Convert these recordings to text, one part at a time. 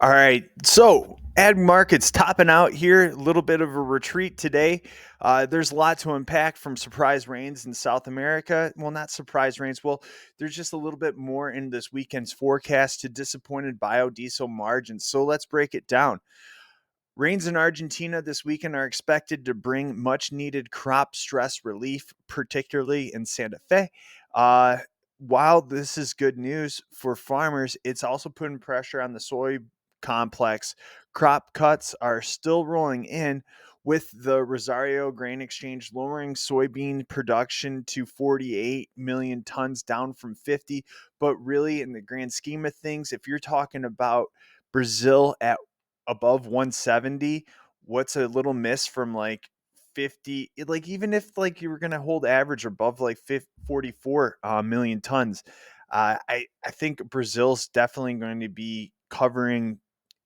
All right. So, ag markets topping out here. A little bit of a retreat today. There's a lot to unpack from surprise rains in South America. Well, not surprise rains. Well, there's just a little bit more in this weekend's forecast to disappointed biodiesel margins. So, let's break it down. Rains in Argentina this weekend are expected to bring much needed crop stress relief, particularly in Santa Fe. Uh, while this is good news for farmers, it's also putting pressure on the soy complex. Crop cuts are still rolling in, with the Rosario Grain Exchange lowering soybean production to 48 million tons, down from 50. But really, in the grand scheme of things, if you're talking about Brazil at above 170, what's a little miss from like 50, like even if like you were going to hold average above like 44 million tons, I think Brazil's definitely going to be covering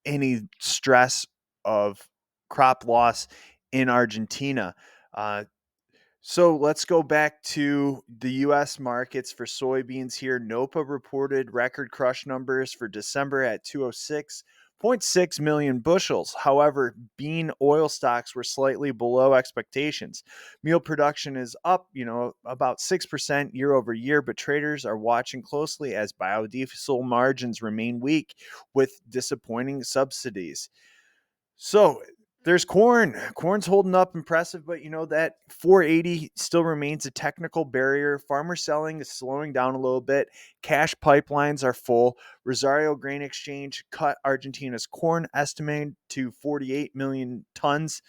any stress of crop loss in Argentina. uh, so let's go back to the US markets for soybeans here. NOPA reported record crush numbers for December at 206.6 million bushels. However, bean oil stocks were slightly below expectations. Meal production is up, about 6% year over year, but traders are watching closely as biodiesel margins remain weak with disappointing subsidies. So there's corn. Corn's holding up impressive, but that 480 still remains a technical barrier. Farmer selling is slowing down a little bit. Cash pipelines are full. Rosario Grain Exchange cut Argentina's corn estimate to 48 million tons.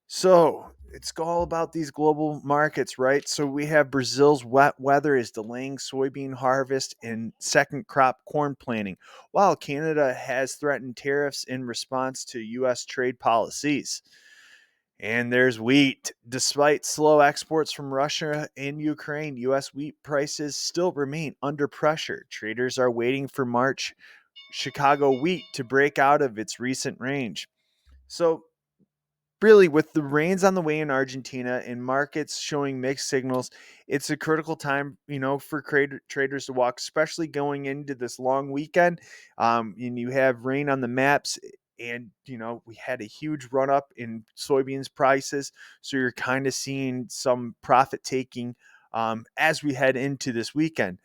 So it's all about these global markets, right? So we have Brazil's wet weather is delaying soybean harvest and second crop corn planting, while Canada has threatened tariffs in response to U.S. trade policies. And there's wheat. Despite slow exports from Russia and Ukraine, U.S. wheat prices still remain under pressure. Traders are waiting for March Chicago wheat to break out of its recent range. So really, with the rains on the way in Argentina and markets showing mixed signals, it's a critical time, for traders to walk, especially going into this long weekend. And you have rain on the maps, and we had a huge run up in soybeans prices, so you're kind of seeing some profit taking as we head into this weekend.